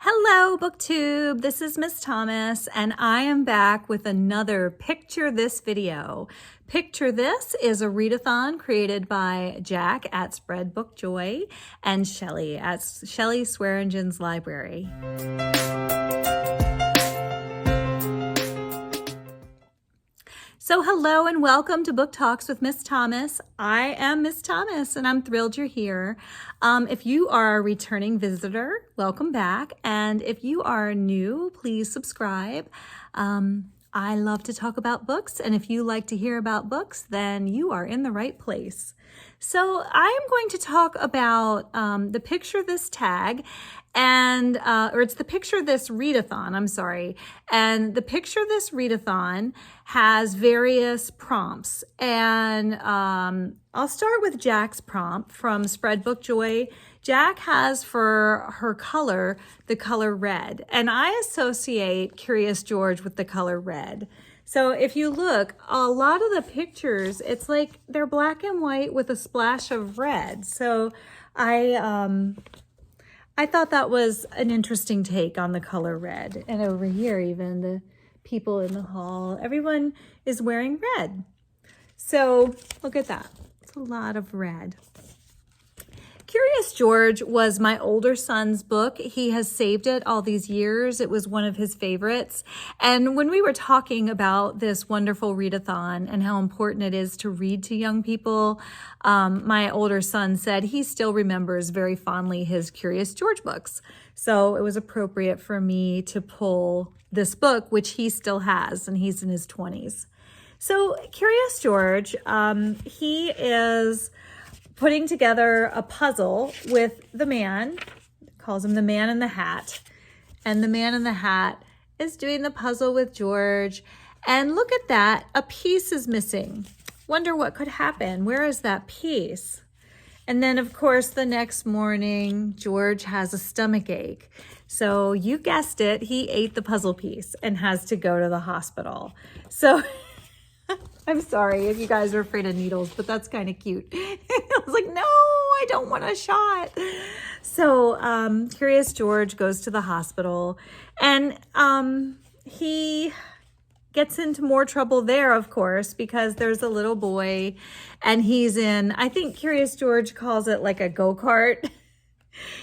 Hello, BookTube. This is Miss Thomas, and I am back with another Picture This video. Picture This is a readathon created by Jack at Spread Book Joy and Shelly at Shelly Swearingen's Library. So hello and welcome to Book Talks with Miss Thomas. I am Miss Thomas and I'm thrilled you're here. If you are a returning visitor, welcome back. And if you are new, please subscribe. I love to talk about books, and if you like to hear about books, then you are in the right place. So I am going to talk about the Picture This tag, and or it's the Picture This readathon, I'm sorry. And the Picture This readathon has various prompts, and I'll start with Jack's prompt from Spread Book Joy. Jack has for her color the color red, and I associate Curious George with the color red. So if you look, a lot of the pictures, it's like they're black and white with a splash of red. So I thought that was an interesting take on the color red. And over here, even the people in the hall, everyone is wearing red. So look at that. It's a lot of red. Curious George was my older son's book. He has saved it all these years. It was one of his favorites. And when we were talking about this wonderful readathon and how important it is to read to young people, my older son said he still remembers very fondly his Curious George books. So it was appropriate for me to pull this book, which he still has, and he's in his 20s. So Curious George, he is putting together a puzzle with the man, calls him the man in the hat. And the man in the hat is doing the puzzle with George. And look at that, a piece is missing. Wonder what could happen. Where is that piece? And then of course, the next morning, George has a stomach ache. So you guessed it, he ate the puzzle piece and has to go to the hospital. So I'm sorry if you guys are afraid of needles, but that's kind of cute. I was like, no, I don't want a shot. So Curious George goes to the hospital, and he gets into more trouble there, of course, because there's a little boy and he's in, I think Curious George calls it like a go-kart.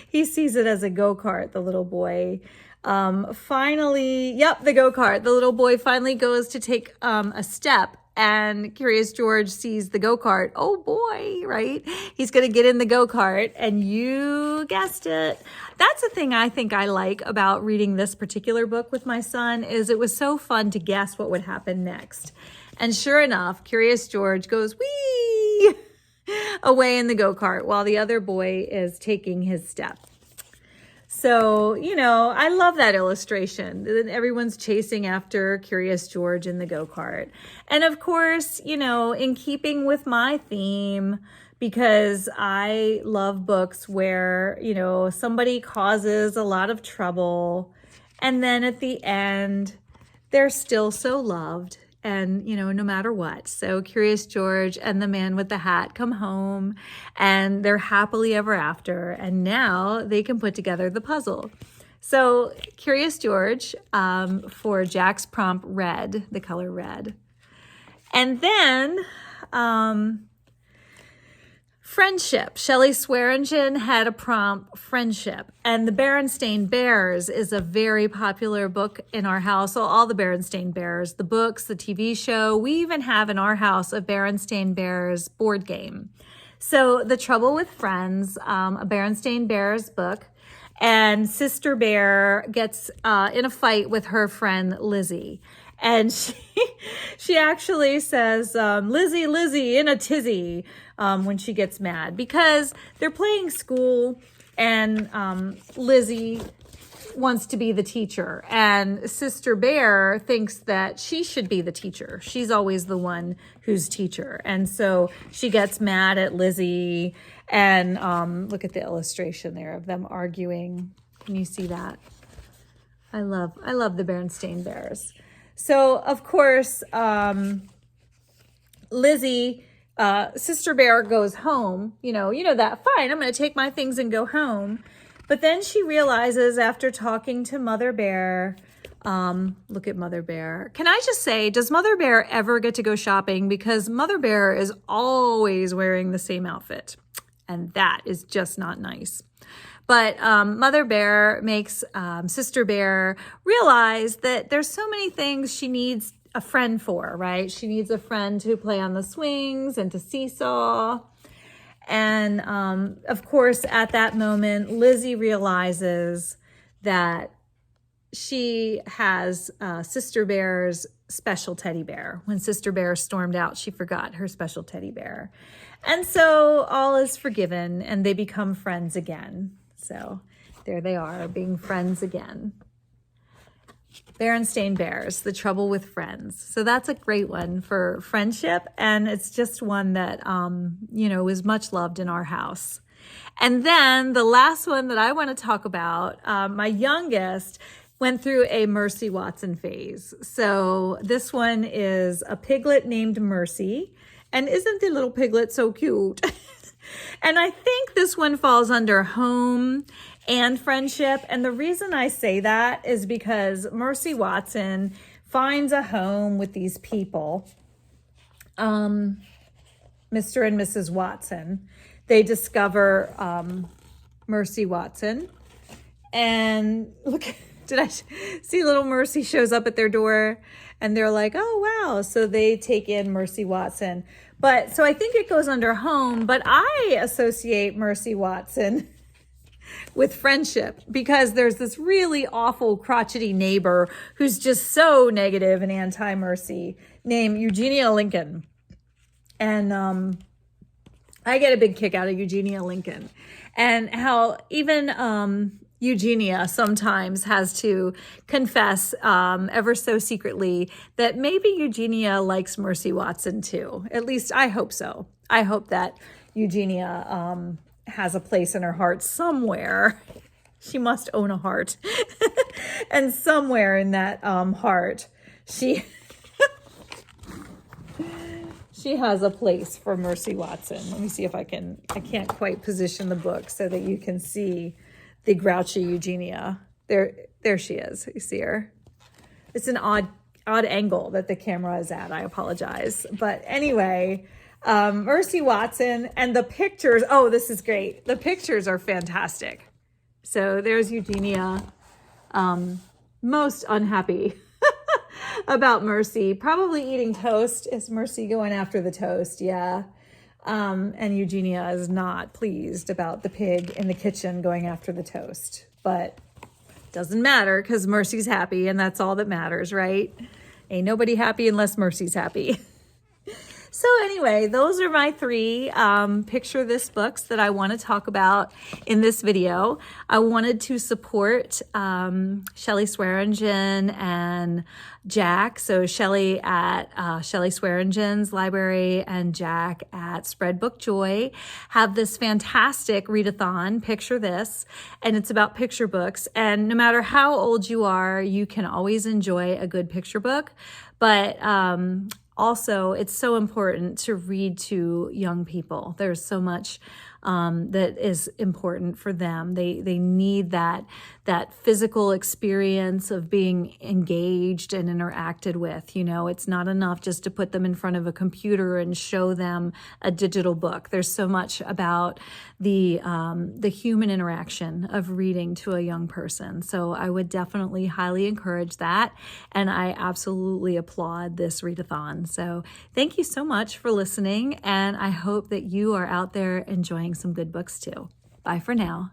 He sees it as a go-kart, the little boy. Finally, yep, the go-kart. The little boy finally goes to take a step, and Curious George sees the go-kart. Oh boy, right? He's going to get in the go-kart, and you guessed it. That's the thing I think I like about reading this particular book with my son, is it was so fun to guess what would happen next. And sure enough, Curious George goes, whee, away in the go-kart while the other boy is taking his step. So, you know, I love that illustration. Everyone's chasing after Curious George in the go-kart. And of course, you know, in keeping with my theme, because I love books where, you know, somebody causes a lot of trouble, and then at the end, they're still so loved. And, you know, no matter what. So Curious George and the man with the hat come home, and they're happily ever after. And now they can put together the puzzle. So Curious George for Jack's prompt, red, the color red. And then friendship. Shelly Swearingen had a prompt, friendship. And the Berenstain Bears is a very popular book in our house. So all the Berenstain Bears, the books, the TV show, we even have in our house a Berenstain Bears board game. So The Trouble with Friends, a Berenstain Bears book. And Sister Bear gets in a fight with her friend Lizzie. And she actually says, Lizzie, Lizzie, in a tizzy, when she gets mad, because they're playing school, and Lizzie wants to be the teacher, and Sister Bear thinks that she should be the teacher. She's always the one who's teacher. And so she gets mad at Lizzie, and look at the illustration there of them arguing. Can you see that? I love the Berenstain Bears. So, of course, Lizzie, Sister Bear goes home, you know that, fine, I'm going to take my things and go home. But then she realizes after talking to Mother Bear, look at Mother Bear. Can I just say, does Mother Bear ever get to go shopping? Because Mother Bear is always wearing the same outfit. And that is just not nice. But Mother Bear makes Sister Bear realize that there's so many things she needs a friend for, right? She needs a friend to play on the swings and to seesaw. And of course, at that moment, Lizzie realizes that she has Sister Bear's special teddy bear. When Sister Bear stormed out, she forgot her special teddy bear. And so all is forgiven and they become friends again. So there they are, being friends again. Berenstain Bears, The Trouble with Friends. So that's a great one for friendship. And it's just one that, is much loved in our house. And then the last one that I want to talk about, my youngest went through a Mercy Watson phase. So this one is a piglet named Mercy. And isn't the little piglet so cute? And I think this one falls under home and friendship. And the reason I say that is because Mercy Watson finds a home with these people, Mr. and Mrs. Watson. They discover Mercy Watson. And look, did I see little Mercy shows up at their door and they're like, oh, wow. So they take in Mercy Watson. But so I think it goes under home, but I associate Mercy Watson with friendship because there's this really awful crotchety neighbor who's just so negative and anti-Mercy named Eugenia Lincoln. And I get a big kick out of Eugenia Lincoln and how even Eugenia sometimes has to confess ever so secretly that maybe Eugenia likes Mercy Watson too. At least I hope so. I hope that Eugenia has a place in her heart somewhere. She must own a heart. And somewhere in that heart, she has a place for Mercy Watson. Let me see if I can't quite position the book so that you can see the grouchy Eugenia. There she is. You see her? It's an odd angle that the camera is at. I apologize. But anyway, Mercy Watson and the pictures. Oh, this is great. The pictures are fantastic. So there's Eugenia, most unhappy about Mercy. Probably eating toast. Is Mercy going after the toast? Yeah. And Eugenia is not pleased about the pig in the kitchen going after the toast. But doesn't matter because Mercy's happy and that's all that matters, right? Ain't nobody happy unless Mercy's happy. So anyway, those are my three picture this books that I want to talk about in this video. I wanted to support Shelly Swearingen and Jack. So Shelly at Shelly Swearingen's library and Jack at Spread Book Joy have this fantastic readathon, Picture This, and it's about picture books. And no matter how old you are, you can always enjoy a good picture book. But also, it's so important to read to young people. There's so much that is important for them. They need that physical experience of being engaged and interacted with. You know, it's not enough just to put them in front of a computer and show them a digital book. There's so much about the human interaction of reading to a young person. So I would definitely highly encourage that. And I absolutely applaud this readathon. So thank you so much for listening. And I hope that you are out there enjoying some good books too. Bye for now.